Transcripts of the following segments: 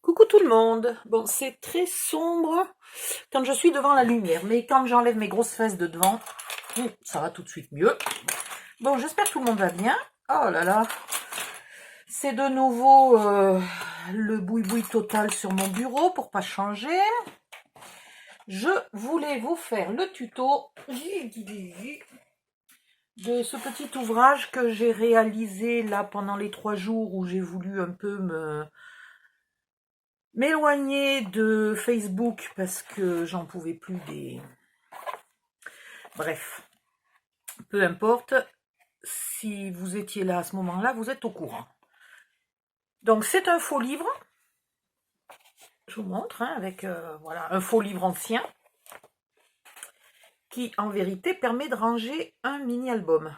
Coucou tout le monde. Bon, c'est très sombre quand je suis devant la lumière, mais quand j'enlève mes grosses fesses de devant, ça va tout de suite mieux. Bon, j'espère que tout le monde va bien. Oh là là, c'est de nouveau le boui-boui total sur mon bureau pour pas changer. Je voulais vous faire le tuto de ce petit ouvrage que j'ai réalisé là pendant les 3 jours où j'ai voulu un peu m'éloigner de Facebook parce que j'en pouvais plus des... Bref, peu importe, si vous étiez là à ce moment-là, vous êtes au courant. Donc c'est un faux livre, je vous montre, avec voilà, un faux livre ancien, qui en vérité permet de ranger un mini-album.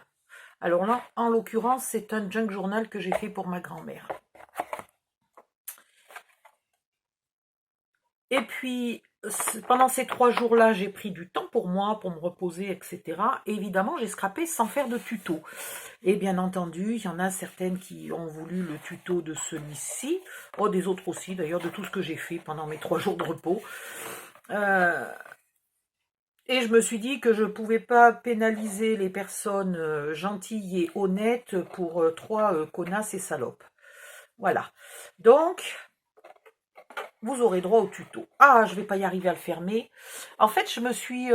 Alors là, en l'occurrence, c'est un junk journal que j'ai fait pour ma grand-mère. Et puis, pendant ces 3 jours-là, j'ai pris du temps pour moi, pour me reposer, etc. Et évidemment, j'ai scrappé sans faire de tuto. Et bien entendu, il y en a certaines qui ont voulu le tuto de celui-ci. Oh, des autres aussi, d'ailleurs, de tout ce que j'ai fait pendant mes 3 jours de repos. Et je me suis dit que je ne pouvais pas pénaliser les personnes gentilles et honnêtes pour 3 connasses et salopes. Voilà. Donc... vous aurez droit au tuto. Ah, je vais pas y arriver à le fermer. En fait, je me suis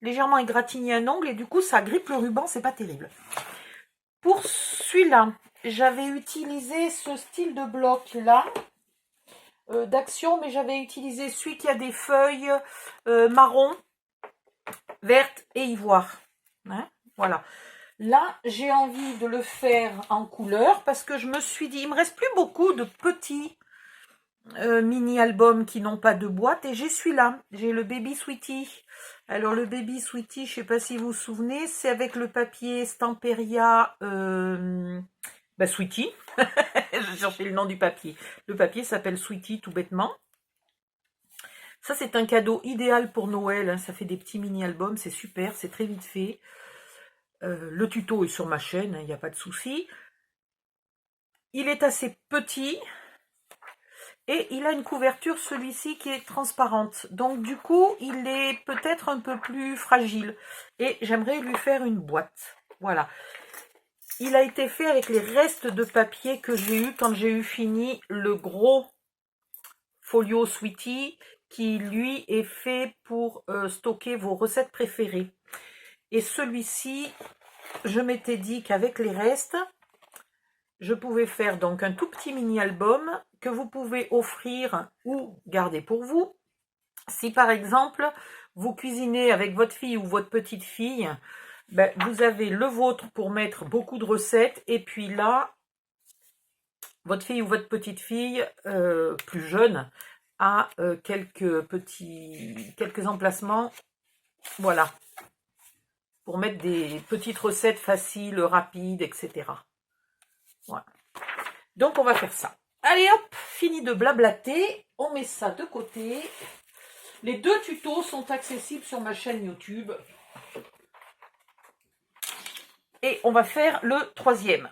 légèrement égratigné un ongle et du coup, ça grippe le ruban, c'est pas terrible. Pour celui-là, j'avais utilisé ce style de bloc-là, d'action, mais j'avais utilisé celui qui a des feuilles marron, vertes et ivoire. Hein, voilà. Là, j'ai envie de le faire en couleur parce que je me suis dit, il me reste plus beaucoup de petits mini-albums qui n'ont pas de boîte et j'ai celui-là, j'ai le Baby Sweetie. Alors le Baby Sweetie, je sais pas si vous vous souvenez, c'est avec le papier Stamperia Sweetie. Je cherchais le nom du papier. Le papier s'appelle Sweetie tout bêtement. Ça c'est un cadeau idéal pour Noël, hein. Ça fait des petits mini-albums, c'est super, c'est très vite fait. Le tuto est sur ma chaîne, il n'y a pas de souci. Il est assez petit. Et il a une couverture, celui-ci, qui est transparente. Donc, du coup, il est peut-être un peu plus fragile. Et j'aimerais lui faire une boîte. Voilà. Il a été fait avec les restes de papier que j'ai eu quand j'ai eu fini le gros folio Sweetie, qui, lui, est fait pour stocker vos recettes préférées. Et celui-ci, je m'étais dit qu'avec les restes... je pouvais faire donc un tout petit mini-album que vous pouvez offrir ou garder pour vous. Si par exemple, vous cuisinez avec votre fille ou votre petite fille, vous avez le vôtre pour mettre beaucoup de recettes. Et puis là, votre fille ou votre petite fille plus jeune a quelques emplacements. Voilà. Pour mettre des petites recettes faciles, rapides, etc. Voilà. Donc, on va faire ça. Allez hop, fini de blablater. On met ça de côté. Les 2 tutos sont accessibles sur ma chaîne YouTube. Et on va faire le 3e.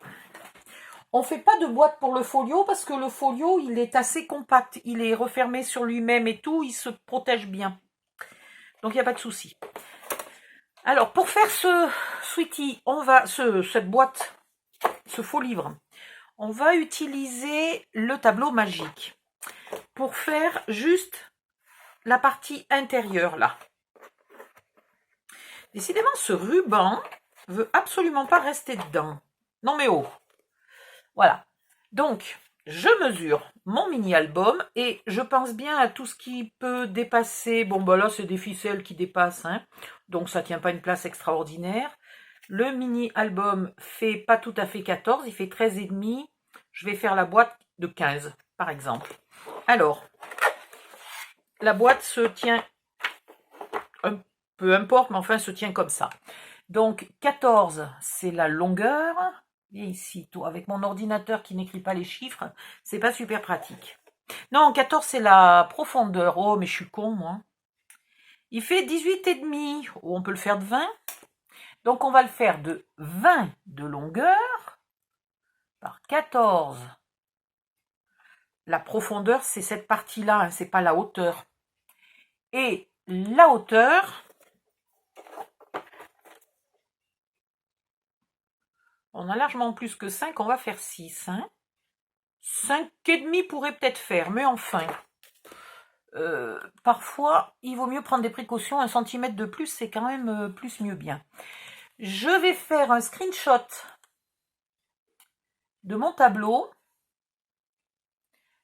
On ne fait pas de boîte pour le folio parce que le folio, il est assez compact. Il est refermé sur lui-même et tout. Il se protège bien. Donc, il n'y a pas de souci. Alors, pour faire ce Sweetie, cette boîte, ce faux livre, on va utiliser le tableau magique pour faire juste la partie intérieure là. Décidément, ce ruban veut absolument pas rester dedans. Non mais oh. Voilà. Donc, je mesure mon mini-album et je pense bien à tout ce qui peut dépasser. Bon, là, c'est des ficelles qui dépassent, hein, donc ça tient pas une place extraordinaire. Le mini-album fait pas tout à fait 14, il fait 13,5. Je vais faire la boîte de 15, par exemple. Alors, la boîte se tient, peu importe, mais enfin, se tient comme ça. Donc, 14, c'est la longueur. Et ici, avec mon ordinateur qui n'écrit pas les chiffres, c'est pas super pratique. Non, 14, c'est la profondeur. Oh, mais je suis con, moi. Il fait 18,5. Oh, on peut le faire de 20. Donc, on va le faire de 20 de longueur par 14 La profondeur, c'est cette partie-là, hein, c'est pas la hauteur. Et la hauteur, on a largement plus que 5, on va faire 6. Hein. 5,5 pourrait peut-être faire, mais enfin, parfois, il vaut mieux prendre des précautions. 1 centimètre de plus, c'est quand même plus mieux bien. Je vais faire un screenshot de mon tableau,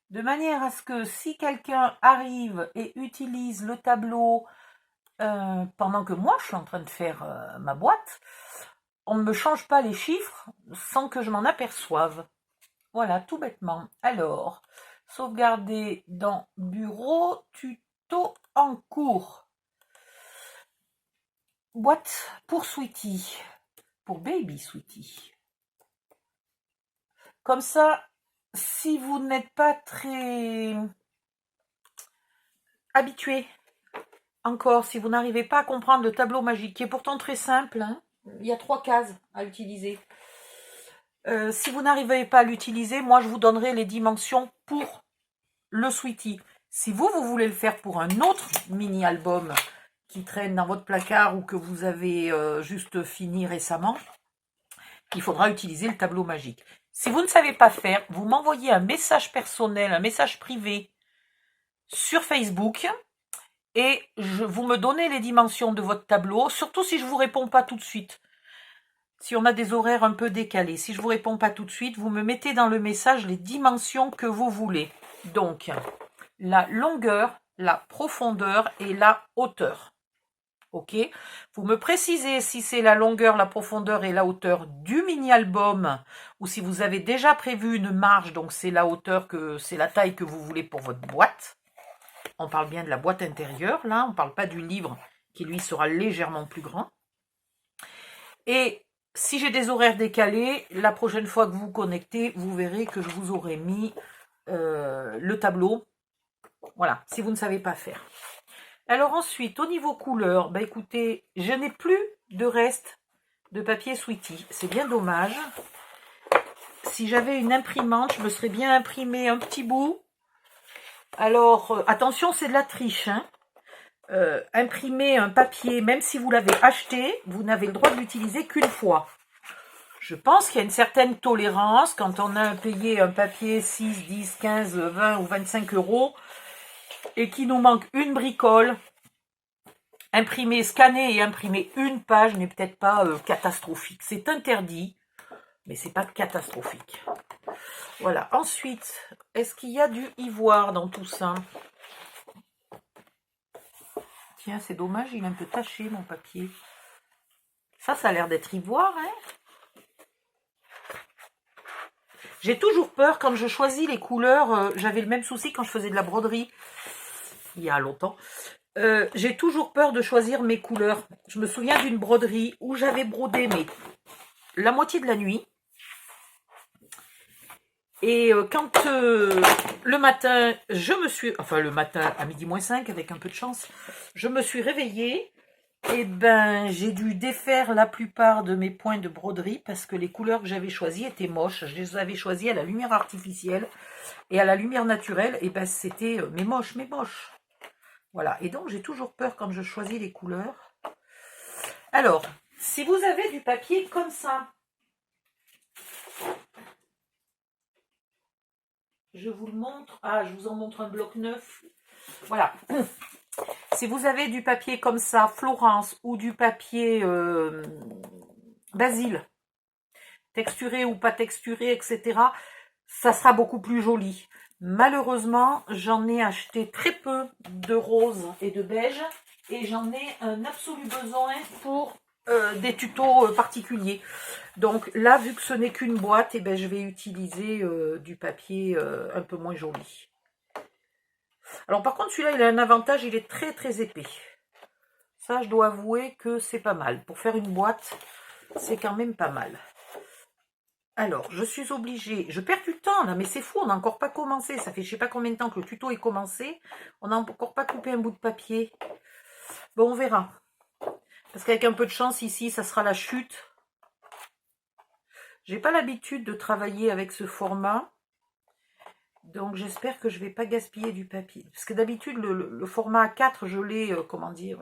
de manière à ce que si quelqu'un arrive et utilise le tableau pendant que moi, je suis en train de faire ma boîte, on ne me change pas les chiffres sans que je m'en aperçoive. Voilà, tout bêtement. Alors, sauvegarder dans Bureau, tuto en cours. Boîte pour Sweetie, pour Baby Sweetie. Comme ça, si vous n'êtes pas très habitué, encore, si vous n'arrivez pas à comprendre le tableau magique, qui est pourtant très simple, hein, il y a 3 cases à utiliser. Si vous n'arrivez pas à l'utiliser, moi je vous donnerai les dimensions pour le Sweetie. Si vous voulez le faire pour un autre mini-album qui traîne dans votre placard ou que vous avez juste fini récemment, il faudra utiliser le tableau magique. Si vous ne savez pas faire, vous m'envoyez un message personnel, un message privé sur Facebook et vous me donnez les dimensions de votre tableau, surtout si je ne vous réponds pas tout de suite. Si on a des horaires un peu décalés, si je ne vous réponds pas tout de suite, vous me mettez dans le message les dimensions que vous voulez. Donc, la longueur, la profondeur et la hauteur. Ok, vous me précisez si c'est la longueur, la profondeur et la hauteur du mini-album ou si vous avez déjà prévu une marge, donc c'est la hauteur, c'est la taille que vous voulez pour votre boîte. On parle bien de la boîte intérieure, là, on ne parle pas du livre qui lui sera légèrement plus grand. Et si j'ai des horaires décalés, la prochaine fois que vous vous connectez, vous verrez que je vous aurai mis le tableau. Voilà, si vous ne savez pas faire. Alors ensuite, au niveau couleur, bah écoutez, je n'ai plus de reste de papier Sweetie. C'est bien dommage. Si j'avais une imprimante, je me serais bien imprimé un petit bout. Alors, attention, c'est de la triche. Hein. Imprimer un papier, même si vous l'avez acheté, vous n'avez le droit de l'utiliser qu'une fois. Je pense qu'il y a une certaine tolérance quand on a payé un papier 6, 10, 15, 20 ou 25 euros et qu'il nous manque une bricole. Imprimer, scanner et imprimer une page n'est peut-être pas catastrophique. C'est interdit, mais c'est pas catastrophique. Voilà. Ensuite, est-ce qu'il y a du ivoire dans tout ça? Tiens, c'est dommage, il est un peu taché mon papier. Ça a l'air d'être ivoire, hein? J'ai toujours peur quand je choisis les couleurs. J'avais le même souci quand je faisais de la broderie il y a longtemps. J'ai toujours peur de choisir mes couleurs. Je me souviens d'une broderie où j'avais brodé la moitié de la nuit. Et quand le matin, le matin à midi moins 5, avec un peu de chance, je me suis réveillée, et ben j'ai dû défaire la plupart de mes points de broderie parce que les couleurs que j'avais choisies étaient moches. Je les avais choisies à la lumière artificielle et à la lumière naturelle, et ben c'était mais moche. Voilà, et donc j'ai toujours peur quand je choisis les couleurs. Alors, si vous avez du papier comme ça, je vous le montre. Ah, je vous en montre un bloc neuf. Voilà. Si vous avez du papier comme ça, Florence, ou du papier Basile, texturé ou pas texturé, etc., ça sera beaucoup plus joli. Malheureusement, j'en ai acheté très peu de rose et de beige, et j'en ai un absolu besoin pour des tutos particuliers. Donc là, vu que ce n'est qu'une boîte, eh ben, je vais utiliser du papier un peu moins joli. Alors par contre, celui-là, il a un avantage, il est très très épais. Ça, je dois avouer que c'est pas mal. Pour faire une boîte, c'est quand même pas mal. Alors, je suis obligée... Je perds du temps là, mais c'est fou, on n'a encore pas commencé. Ça fait je sais pas combien de temps que le tuto est commencé. On n'a encore pas coupé un bout de papier. Bon, on verra. Parce qu'avec un peu de chance, ici, ça sera la chute. J'ai pas l'habitude de travailler avec ce format. Donc j'espère que je ne vais pas gaspiller du papier. Parce que d'habitude, le format A4, je l'ai, comment dire,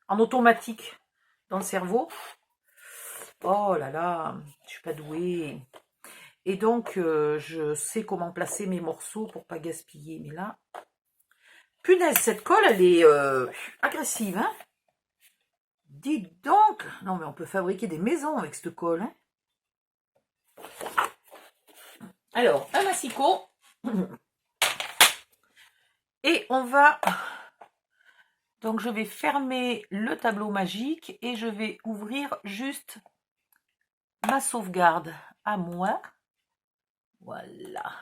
en automatique dans le cerveau. Oh là là, je suis pas douée. Et donc, je sais comment placer mes morceaux pour pas gaspiller. Mais là, punaise, cette colle, elle est agressive, hein. Dites donc. Non, mais on peut fabriquer des maisons avec cette colle, hein. Alors, un massicot. Et on va... Donc, je vais fermer le tableau magique et je vais ouvrir juste ma sauvegarde à moi. Voilà.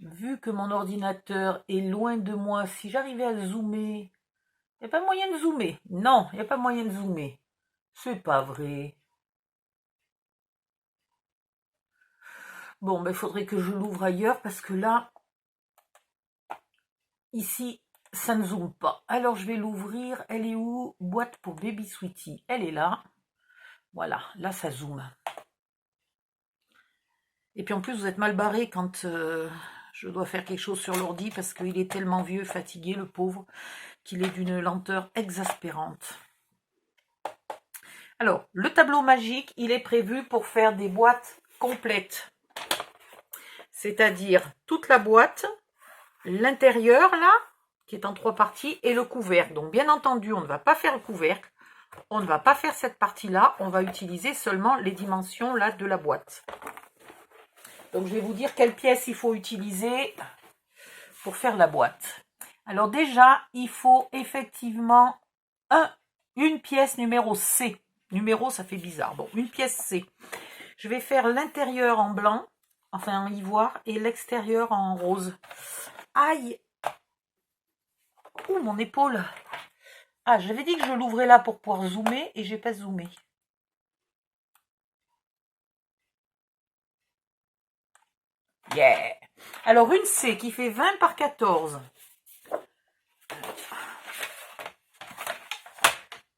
Vu que mon ordinateur est loin de moi, si j'arrivais à zoomer... Il n'y a pas moyen de zoomer. Non, il n'y a pas moyen de zoomer. C'est pas vrai. Bon, ben, il faudrait que je l'ouvre ailleurs parce que là, ici, ça ne zoome pas. Alors, je vais l'ouvrir. Elle est où? Boîte pour Baby Sweetie. Elle est là. Voilà, là, ça zoome. Et puis, en plus, vous êtes mal barré quand je dois faire quelque chose sur l'ordi parce qu'il est tellement vieux, fatigué, le pauvre, qu'il est d'une lenteur exaspérante. Alors, le tableau magique, il est prévu pour faire des boîtes complètes. C'est-à-dire toute la boîte, l'intérieur, là, qui est en 3 parties, et le couvercle. Donc, bien entendu, on ne va pas faire le couvercle. On ne va pas faire cette partie-là. On va utiliser seulement les dimensions, là, de la boîte. Donc, je vais vous dire quelles pièces il faut utiliser pour faire la boîte. Alors, déjà, il faut effectivement une pièce numéro C. Numéro, ça fait bizarre. Bon, une pièce C. Je vais faire l'intérieur en blanc, enfin en ivoire, et l'extérieur en rose. Aïe! Ouh, mon épaule! Ah, j'avais dit que je l'ouvrais là pour pouvoir zoomer, et j'ai pas zoomé. Yeah! Alors, une C qui fait 20 par 14.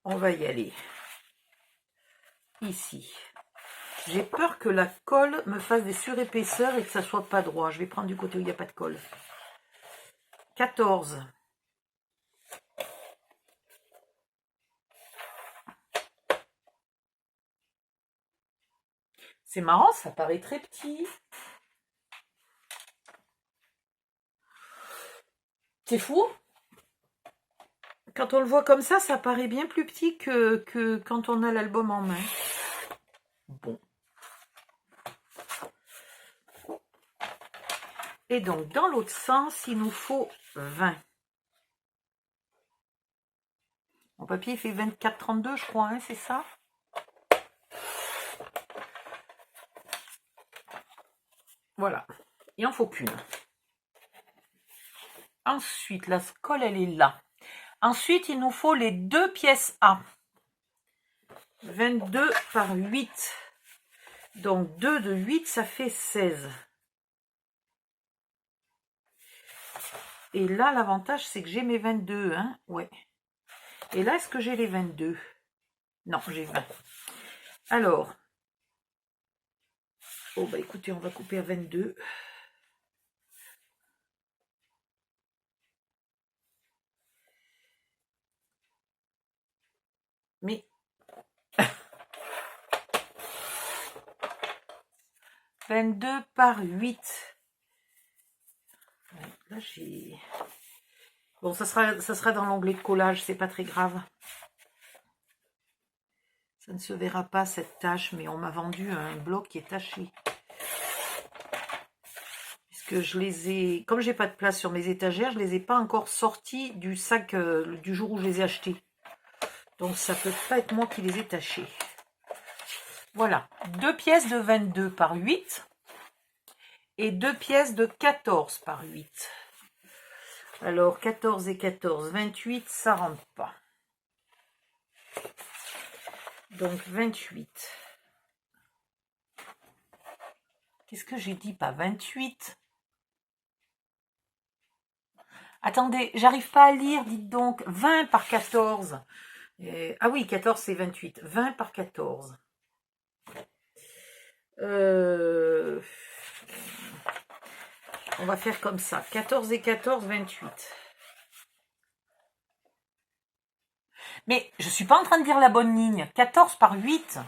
On va y aller. Ici. J'ai peur que la colle me fasse des surépaisseurs et que ça soit pas droit. Je vais prendre du côté où il n'y a pas de colle. 14. C'est marrant, ça paraît très petit. C'est fou. Quand on le voit comme ça paraît bien plus petit que quand on a l'album en main. Bon. Et donc, dans l'autre sens, il nous faut 20. Mon papier fait 24,32, je crois, hein, c'est ça? Voilà. Il n'en faut qu'une. Ensuite, la colle, elle est là. Ensuite, il nous faut les 2 pièces A. 22 par 8. Donc, 2 de 8, ça fait 16. Et là, l'avantage, c'est que j'ai mes 22. Hein, ouais. Et là, est-ce que j'ai les 22? Non, j'ai 20. Alors, oh bah écoutez, on va couper à 22. Mais 22 par 8. Là, j'ai... Bon, ça sera dans l'onglet de collage, c'est pas très grave. Ça ne se verra pas, cette tache, mais on m'a vendu un bloc qui est taché. Puisque je les ai... Comme j'ai pas de place sur mes étagères, je les ai pas encore sortis du sac du jour où je les ai achetés. Donc, ça peut pas être moi qui les ai tachés. Voilà, 2 pièces de 22 par 8 et 2 pièces de 14 par 8. Alors, 14 et 14, 28, ça rentre pas. Donc, 28. Qu'est-ce que j'ai dit? Pas 28. Attendez, j'arrive pas à lire, dites donc. 20 par 14. Ah oui, 14 c'est 28. 20 par 14. On va faire comme ça. 14 et 14, 28. Mais je ne suis pas en train de dire la bonne ligne. 14 par 8.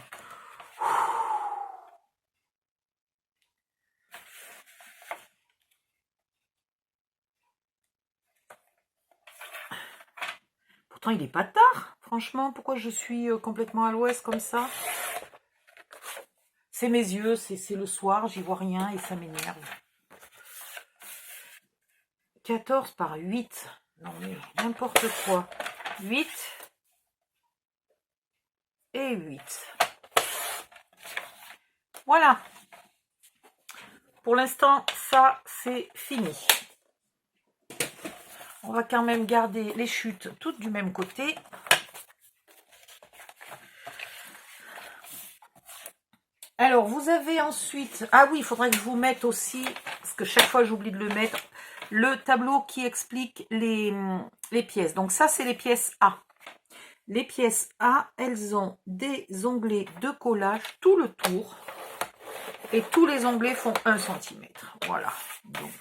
Pourtant, il n'est pas tard. Franchement, pourquoi je suis complètement à l'ouest comme ça? C'est mes yeux, c'est le soir, j'y vois rien et ça m'énerve. 14 par 8. Non mais n'importe quoi. 8 et 8. Voilà. Pour l'instant, ça, c'est fini. On va quand même garder les chutes toutes du même côté. Alors, vous avez ensuite... Ah oui, il faudrait que je vous mette aussi, parce que chaque fois j'oublie de le mettre, le tableau qui explique les pièces. Donc ça, c'est les pièces A. Les pièces A, elles ont des onglets de collage tout le tour. Et tous les onglets font 1 cm. Voilà. Donc,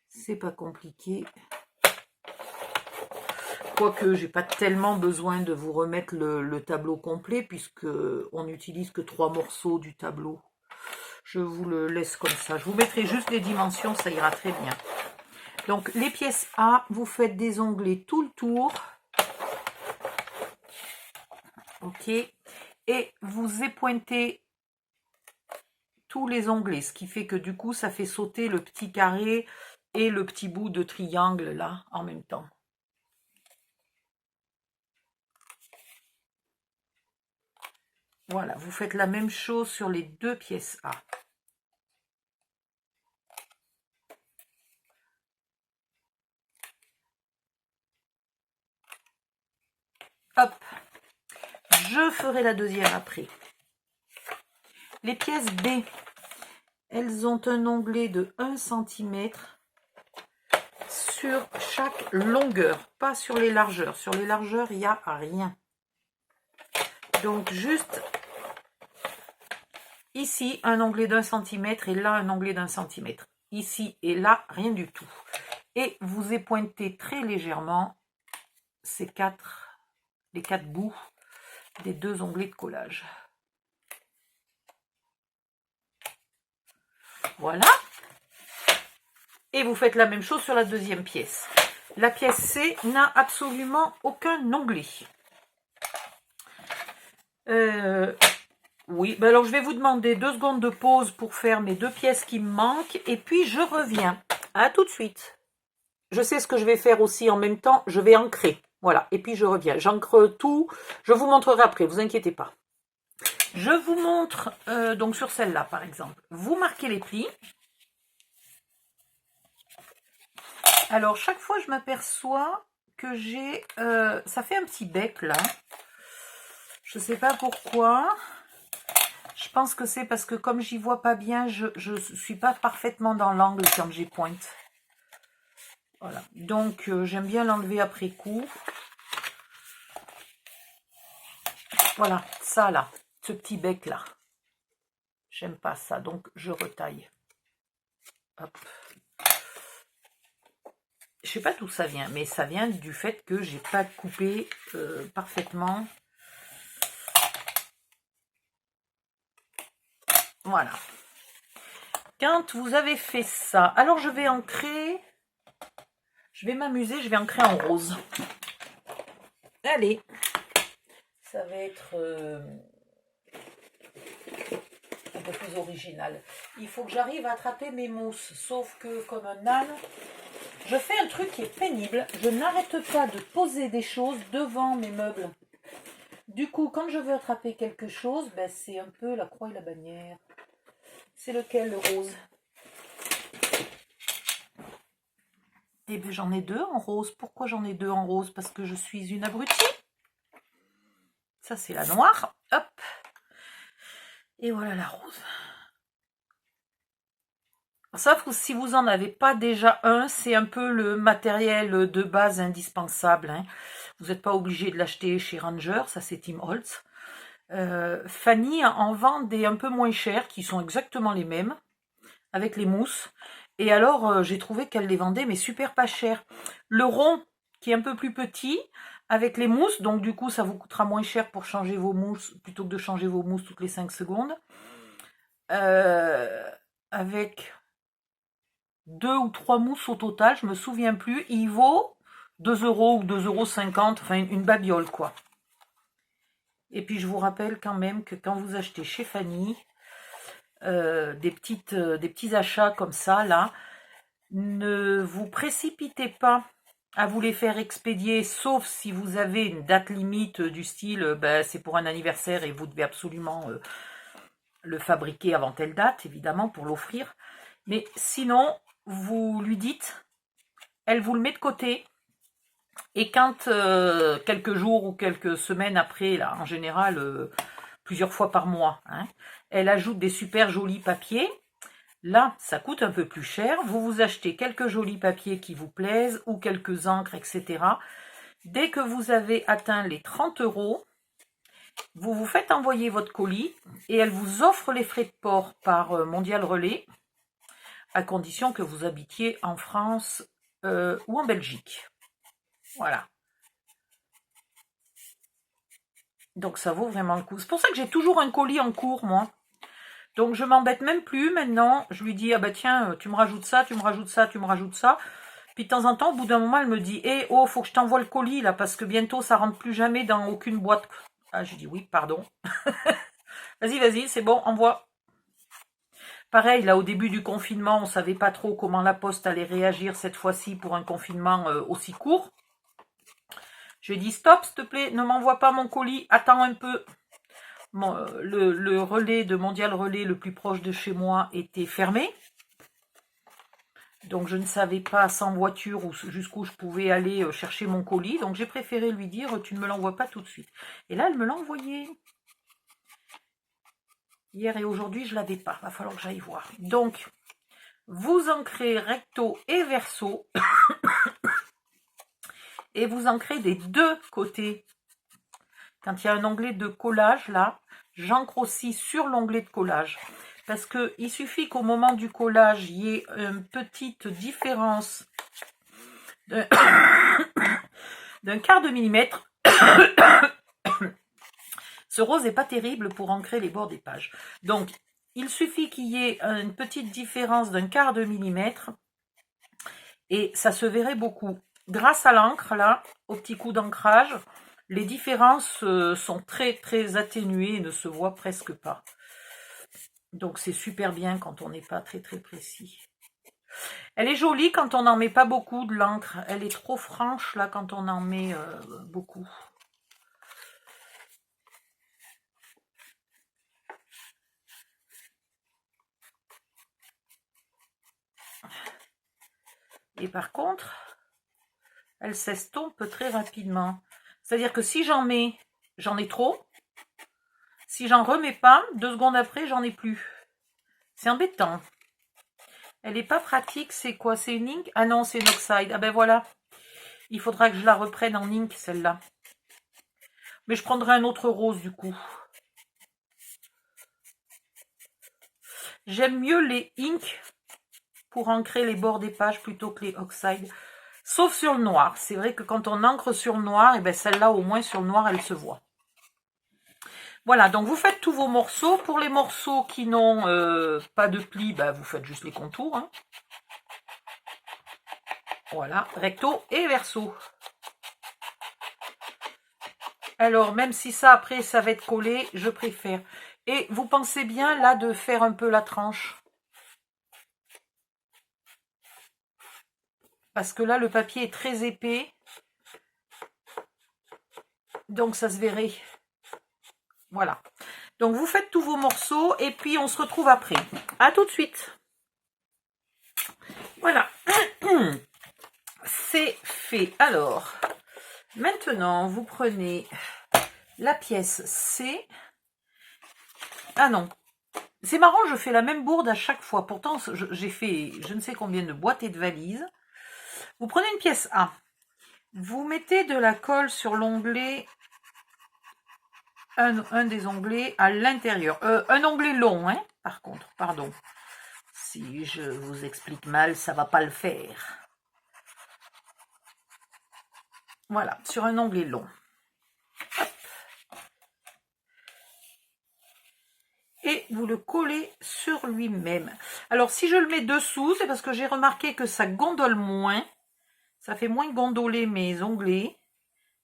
c'est pas compliqué. Quoique, j'ai pas tellement besoin de vous remettre le tableau complet, puisque on n'utilise que 3 morceaux du tableau. Je vous le laisse comme ça. Je vous mettrai juste les dimensions, ça ira très bien. Donc, les pièces A, vous faites des onglets tout le tour. Ok. Et vous épointez tous les onglets, ce qui fait que du coup, ça fait sauter le petit carré et le petit bout de triangle là, en même temps. Voilà, vous faites la même chose sur les 2 pièces A. Hop, je ferai la deuxième après. Les pièces B, elles ont un onglet de 1 cm sur chaque longueur, pas sur les largeurs. Sur les largeurs, il n'y a rien. Donc juste ici, un onglet d'1 cm et là, un onglet d'1 cm. Ici et là, rien du tout. Et vous épointez très légèrement les 4 bouts des 2 onglets de collage. Voilà. Et vous faites la même chose sur la deuxième pièce. La pièce C n'a absolument aucun onglet. Oui, ben alors je vais vous demander 2 secondes de pause pour faire mes 2 pièces qui me manquent. Et puis je reviens. À tout de suite. Je sais ce que je vais faire aussi en même temps. Je vais ancrer. Voilà. Et puis je reviens. J'ancre tout. Je vous montrerai après. Vous inquiétez pas. Je vous montre, donc sur celle-là par exemple. Vous marquez les plis. Alors, chaque fois, je m'aperçois que j'ai... ça fait un petit bec, là. Je ne sais pas pourquoi. Je pense que c'est parce que comme j'y vois pas bien, je ne suis pas parfaitement dans l'angle quand j'y pointe. Voilà. Donc, j'aime bien l'enlever après coup. Voilà, ça, là. Ce petit bec-là. J'aime pas ça, donc je retaille. Hop. Je sais pas d'où ça vient, mais ça vient du fait que j'ai pas coupé parfaitement. Voilà. Quand vous avez fait ça, alors je vais ancrer. Je vais m'amuser, je vais ancrer en rose. Allez. Ça va être un peu plus original. Il faut que j'arrive à attraper mes mousses. Sauf que comme un âne, je fais un truc qui est pénible. Je n'arrête pas de poser des choses devant mes meubles. Du coup, quand je veux attraper quelque chose, ben, c'est un peu la croix et la bannière. C'est lequel, le rose? Eh bien, j'en ai 2 en rose. Pourquoi j'en ai 2 en rose? Parce que je suis une abrutie. Ça, c'est la noire. Hop. Et voilà la rose. Ça, si vous n'en avez pas déjà un, c'est un peu le matériel de base indispensable. Hein. Vous n'êtes pas obligé de l'acheter chez Ranger, ça c'est Tim Holtz. Fanny en vend des un peu moins chers, qui sont exactement les mêmes, avec les mousses. Et alors, j'ai trouvé qu'elle les vendait, mais super pas cher. Le rond, qui est un peu plus petit, avec les mousses, donc du coup, ça vous coûtera moins cher pour changer vos mousses, plutôt que de changer vos mousses toutes les 5 secondes. Avec 2 ou 3 mousses au total, je me souviens plus. Il vaut 2 euros ou 2,50 €, enfin une babiole, quoi. Et puis, je vous rappelle quand même que quand vous achetez chez Fanny, des petits achats comme ça, là, ne vous précipitez pas à vous les faire expédier, sauf si vous avez une date limite du style, c'est pour un anniversaire et vous devez absolument le fabriquer avant telle date, évidemment, pour l'offrir. Mais sinon, vous lui dites, elle vous le met de côté, et quand quelques jours ou quelques semaines après, là, en général, plusieurs fois par mois, hein, elle ajoute des super jolis papiers. Là, ça coûte un peu plus cher. Vous vous achetez quelques jolis papiers qui vous plaisent ou quelques encres, etc. Dès que vous avez atteint les 30 €, vous vous faites envoyer votre colis et elle vous offre les frais de port par Mondial Relais, à condition que vous habitiez en France ou en Belgique. Voilà. Donc ça vaut vraiment le coup. C'est pour ça que j'ai toujours un colis en cours, moi. Donc je m'embête même plus maintenant. Je lui dis, ah bah tiens, tu me rajoutes ça, tu me rajoutes ça, tu me rajoutes ça. Puis de temps en temps, au bout d'un moment, elle me dit, oh, faut que je t'envoie le colis là, parce que bientôt ça rentre plus jamais dans aucune boîte. Ah, je dis oui, pardon. Vas-y, c'est bon, envoie. Pareil, là, au début du confinement, on savait pas trop comment la Poste allait réagir cette fois-ci pour un confinement aussi court. Je lui ai dit, stop, s'il te plaît, ne m'envoie pas mon colis, attends un peu. Le relais de Mondial Relais le plus proche de chez moi était fermé. Donc je ne savais pas sans voiture jusqu'où je pouvais aller chercher mon colis. Donc j'ai préféré lui dire, tu ne me l'envoies pas tout de suite. Et là, elle me l'a envoyé. Hier et aujourd'hui, je ne l'avais pas. Il va falloir que j'aille voir. Donc, vous ancrez recto et verso. Et vous ancrez des deux côtés. Quand il y a un onglet de collage, là, j'ancre aussi sur l'onglet de collage. Parce qu'il suffit qu'au moment du collage, il y ait une petite différence d'un quart de millimètre. Ce rose n'est pas terrible pour ancrer les bords des pages. Donc, il suffit qu'il y ait une petite différence d'un quart de millimètre et ça se verrait beaucoup. Grâce à l'encre, là, au petit coup d'ancrage, les différences sont très très atténuées et ne se voient presque pas. Donc c'est super bien quand on n'est pas très très précis. Elle est jolie quand on n'en met pas beaucoup de l'encre. Elle est trop franche là quand on en met beaucoup. Et par contre, elle s'estompe très rapidement. C'est-à-dire que si j'en mets, j'en ai trop. Si j'en remets pas, 2 secondes après, j'en ai plus. C'est embêtant. Elle n'est pas pratique, c'est quoi? C'est une ink? Ah non, c'est une oxide. Ah ben voilà. Il faudra que je la reprenne en ink, celle-là. Mais je prendrai un autre rose, du coup. J'aime mieux les ink pour ancrer les bords des pages plutôt que les oxide. Sauf sur le noir. C'est vrai que quand on encre sur le noir, et ben celle-là, au moins sur le noir, elle se voit. Voilà, donc vous faites tous vos morceaux. Pour les morceaux qui n'ont pas de plis, vous faites juste les contours. Hein. Voilà, recto et verso. Alors, même si ça, après, ça va être collé, je préfère. Et vous pensez bien, là, de faire un peu la tranche. Parce que là, le papier est très épais. Donc, ça se verrait. Voilà. Donc, vous faites tous vos morceaux et puis on se retrouve après. À tout de suite. Voilà. C'est fait. Alors, maintenant, vous prenez la pièce C. Ah non. C'est marrant, je fais la même bourde à chaque fois. Pourtant, j'ai fait je ne sais combien de boîtes et de valises. Vous prenez une pièce A. Vous mettez de la colle sur l'onglet, un des onglets à l'intérieur. Un onglet long, hein, par contre, pardon. Si je vous explique mal, ça va pas le faire. Voilà, sur un onglet long. Hop. Et vous le collez sur lui-même. Alors, si je le mets dessous, c'est parce que j'ai remarqué que ça gondole moins. Ça fait moins gondoler mes onglets,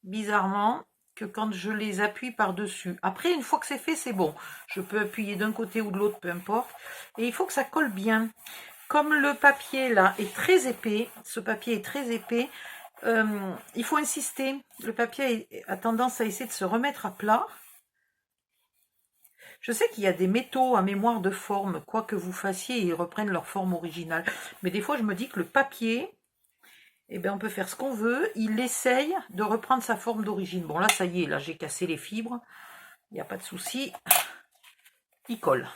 bizarrement, que quand je les appuie par-dessus. Après, une fois que c'est fait, c'est bon. Je peux appuyer d'un côté ou de l'autre, peu importe. Et il faut que ça colle bien. Comme le papier, là, est très épais, ce papier est très épais, il faut insister. Le papier a tendance à essayer de se remettre à plat. Je sais qu'il y a des métaux à mémoire de forme, quoi que vous fassiez, ils reprennent leur forme originale. Mais des fois, je me dis que le papier, eh bien, on peut faire ce qu'on veut. Il essaye de reprendre sa forme d'origine. Bon, là, ça y est, là, j'ai cassé les fibres. Il n'y a pas de souci. Il colle.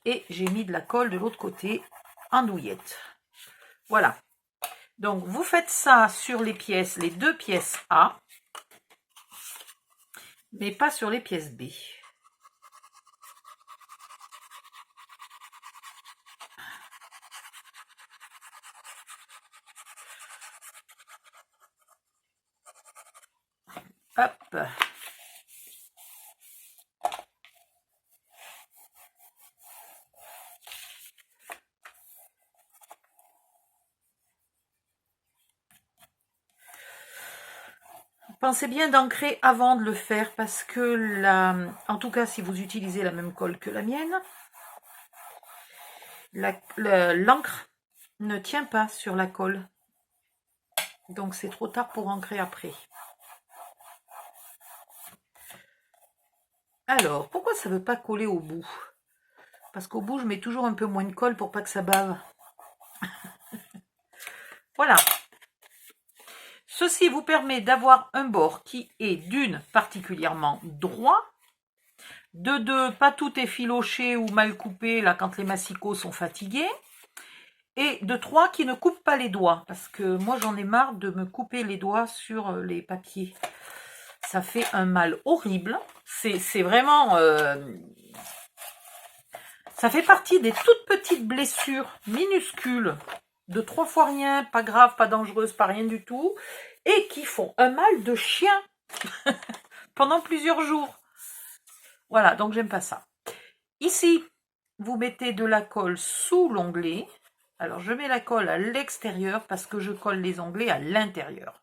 Et j'ai mis de la colle de l'autre côté en douillette. Voilà. Donc, vous faites ça sur les pièces, les deux pièces A, mais pas sur les pièces B. Hop. Pensez bien d'ancrer avant de le faire parce que en tout cas si vous utilisez la même colle que la mienne, l'encre ne tient pas sur la colle. Donc c'est trop tard pour ancrer après. Alors, pourquoi ça ne veut pas coller au bout? Parce qu'au bout, je mets toujours un peu moins de colle pour pas que ça bave. Voilà. Ceci vous permet d'avoir un bord qui est d'une particulièrement droit, de deux, pas tout effiloché ou mal coupé là quand les massicots sont fatigués, et de trois qui ne coupe pas les doigts, parce que moi j'en ai marre de me couper les doigts sur les papiers. Ça fait un mal horrible. C'est vraiment... ça fait partie des toutes petites blessures minuscules, de 3 fois rien, pas grave, pas dangereuse, pas rien du tout, et qui font un mal de chien pendant plusieurs jours. Voilà, donc j'aime pas ça. Ici, vous mettez de la colle sous l'onglet. Alors, je mets la colle à l'extérieur parce que je colle les onglets à l'intérieur.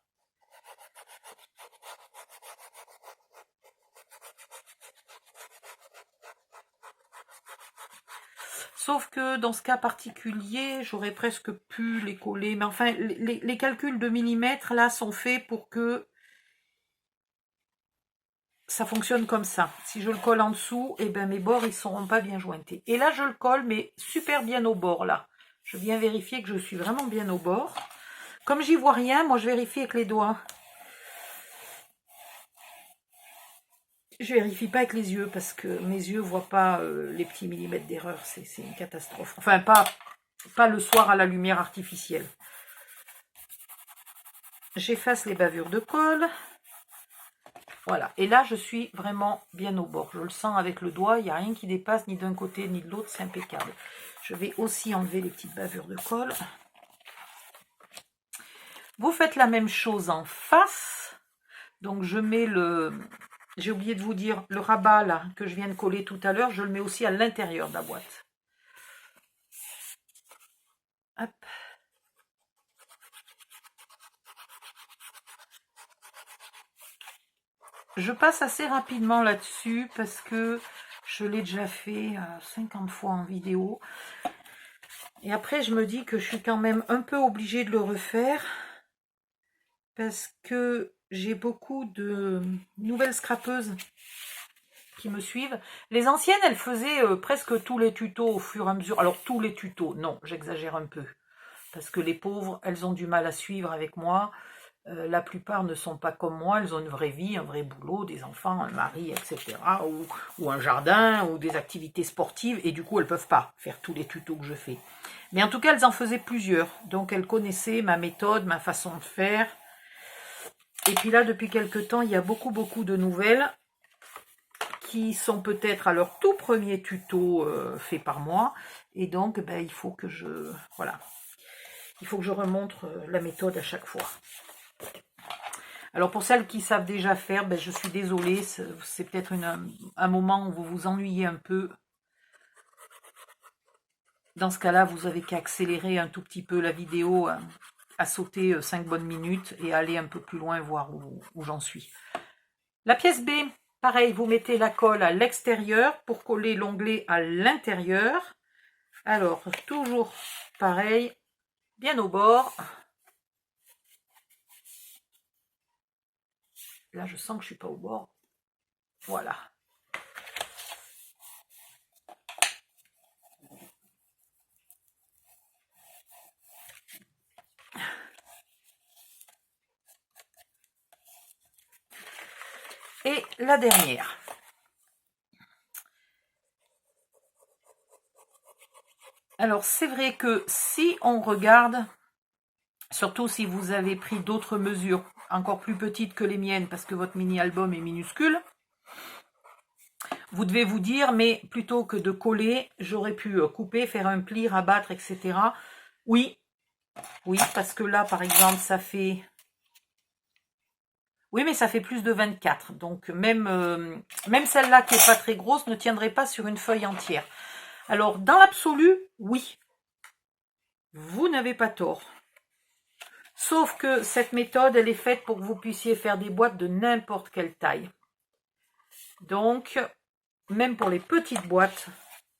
Sauf que dans ce cas particulier, j'aurais presque pu les coller. Mais enfin, les calculs de millimètres, là, sont faits pour que ça fonctionne comme ça. Si je le colle en dessous, eh ben, mes bords, ils ne seront pas bien jointés. Et là, je le colle, mais super bien au bord, là. Je viens vérifier que je suis vraiment bien au bord. Comme j'y vois rien, moi, je vérifie avec les doigts. Je vérifie pas avec les yeux parce que mes yeux voient pas les petits millimètres d'erreur. C'est une catastrophe. Enfin, pas le soir à la lumière artificielle. J'efface les bavures de colle. Voilà. Et là, je suis vraiment bien au bord. Je le sens avec le doigt. Il n'y a rien qui dépasse ni d'un côté ni de l'autre. C'est impeccable. Je vais aussi enlever les petites bavures de colle. Vous faites la même chose en face. Donc, je mets le... J'ai oublié de vous dire, le rabat là que je viens de coller tout à l'heure, je le mets aussi à l'intérieur de la boîte. Hop. Je passe assez rapidement là-dessus parce que je l'ai déjà fait 50 fois en vidéo. Et après, je me dis que je suis quand même un peu obligée de le refaire parce que j'ai beaucoup de nouvelles scrapeuses qui me suivent. Les anciennes, elles faisaient presque tous les tutos au fur et à mesure. Alors, tous les tutos, non, j'exagère un peu. Parce que les pauvres, elles ont du mal à suivre avec moi. La plupart ne sont pas comme moi, elles ont une vraie vie, un vrai boulot, des enfants, un mari, etc. Ou un jardin, ou des activités sportives. Et du coup, elles ne peuvent pas faire tous les tutos que je fais. Mais en tout cas, elles en faisaient plusieurs. Donc, elles connaissaient ma méthode, ma façon de faire. Et puis là, depuis quelques temps, il y a beaucoup de nouvelles qui sont peut-être à leur tout premier tuto fait par moi, Et donc, ben, il faut que je... Voilà. Il faut que je remontre la méthode à chaque fois. Alors, pour celles qui savent déjà faire, ben, je suis désolée. C'est peut-être un moment où vous vous ennuyez un peu. Dans ce cas-là, vous avez qu'à accélérer un tout petit peu la vidéo, à sauter 5 bonnes minutes et aller un peu plus loin, voir où j'en suis. La pièce B, pareil, vous mettez la colle à l'extérieur pour coller l'onglet à l'intérieur. Alors, toujours pareil, bien au bord. Là, je sens que je suis pas au bord. Voilà. Et la dernière. Alors, c'est vrai que si on regarde, surtout si vous avez pris d'autres mesures encore plus petites que les miennes, parce que votre mini-album est minuscule, vous devez vous dire, mais plutôt que de coller, j'aurais pu couper, faire un pli, rabattre, etc. Oui, parce que là, par exemple, ça fait... Oui, mais ça fait plus de 24. Donc, même celle-là qui n'est pas très grosse ne tiendrait pas sur une feuille entière. Alors, dans l'absolu, oui. Vous n'avez pas tort. Sauf que cette méthode, elle est faite pour que vous puissiez faire des boîtes de n'importe quelle taille. Donc, même pour les petites boîtes,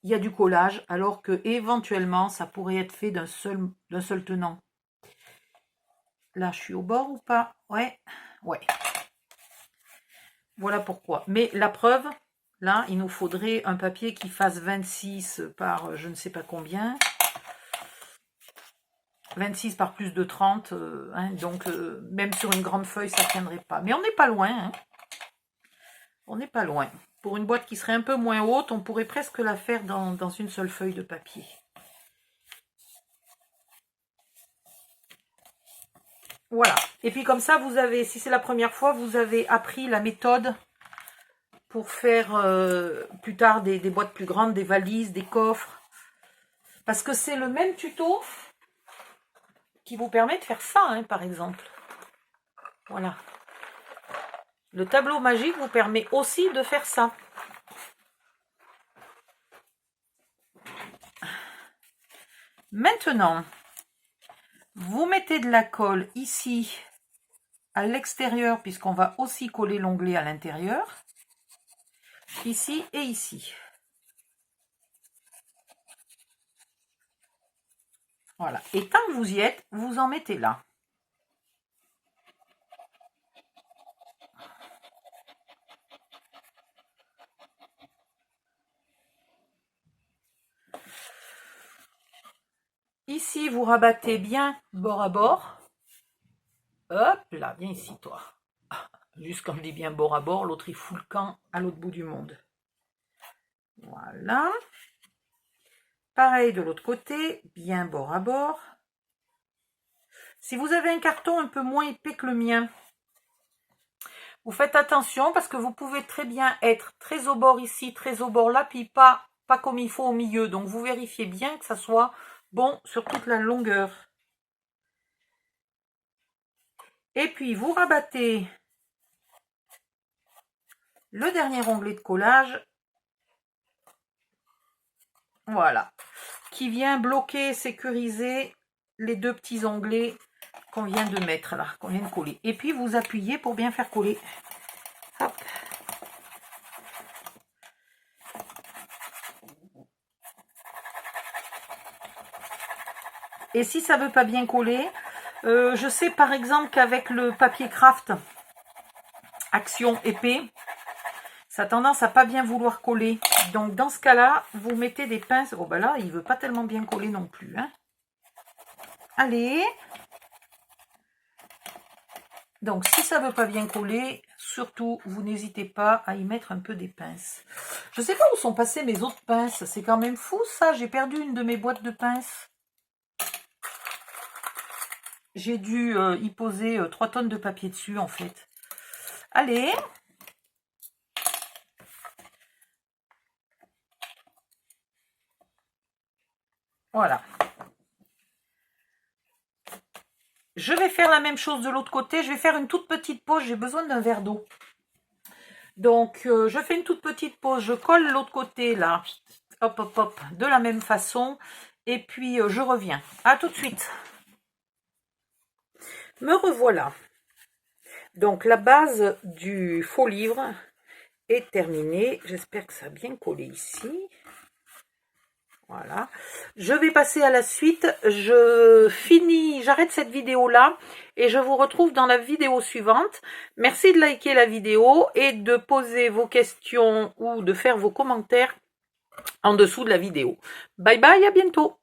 il y a du collage, alors que éventuellement, ça pourrait être fait d'un seul tenant. Là, je suis au bord ou pas? Ouais. Voilà pourquoi. Mais la preuve, là, il nous faudrait un papier qui fasse 26 par je ne sais pas combien. 26 par plus de 30. Donc, même sur une grande feuille, ça ne tiendrait pas. Mais on n'est pas loin. Hein. On n'est pas loin. Pour une boîte qui serait un peu moins haute, on pourrait presque la faire dans une seule feuille de papier. Voilà. Et puis comme ça, vous avez, si c'est la première fois, vous avez appris la méthode pour faire plus tard des boîtes plus grandes, des valises, des coffres. Parce que c'est le même tuto qui vous permet de faire ça, hein, par exemple. Voilà. Le tableau magique vous permet aussi de faire ça. Maintenant, vous mettez de la colle ici à l'extérieur, puisqu'on va aussi coller l'onglet à l'intérieur. Ici et ici. Voilà. Et tant que vous y êtes, vous en mettez là. Ici, vous rabattez bien bord à bord. Hop là, viens ici, toi. Juste quand je dis bien bord à bord, l'autre il fout le camp à l'autre bout du monde. Voilà. Pareil de l'autre côté, bien bord à bord. Si vous avez un carton un peu moins épais que le mien, vous faites attention parce que vous pouvez très bien être très au bord ici, très au bord là, puis pas comme il faut au milieu. Donc vous vérifiez bien que ça soit bon sur toute la longueur. Et puis vous rabattez le dernier onglet de collage. Voilà. Qui vient bloquer, sécuriser les deux petits onglets qu'on vient de mettre là, qu'on vient de coller. Et puis vous appuyez pour bien faire coller. Hop. Et si ça ne veut pas bien coller, je sais par exemple qu'avec le papier craft Action épais, ça a tendance à pas bien vouloir coller. Donc dans ce cas-là, vous mettez des pinces. Oh ben là, il veut pas tellement bien coller non plus. Hein. Allez. Donc si ça veut pas bien coller, surtout, vous n'hésitez pas à y mettre un peu des pinces. Je sais pas où sont passées mes autres pinces. C'est quand même fou ça. J'ai perdu une de mes boîtes de pinces. J'ai dû y poser 3 tonnes de papier dessus en fait. Allez. Voilà. Je vais faire la même chose de l'autre côté. Je vais faire une toute petite pause. J'ai besoin d'un verre d'eau. Donc, je fais une toute petite pause. Je colle l'autre côté, là. Hop, hop, hop. De la même façon. Et puis, je reviens. À tout de suite. Me revoilà. Donc, la base du faux livre est terminée. J'espère que ça a bien collé ici. Voilà. Je vais passer à la suite. J'arrête cette vidéo là et je vous retrouve dans la vidéo suivante. Merci de liker la vidéo et de poser vos questions ou de faire vos commentaires en dessous de la vidéo. Bye bye, à bientôt.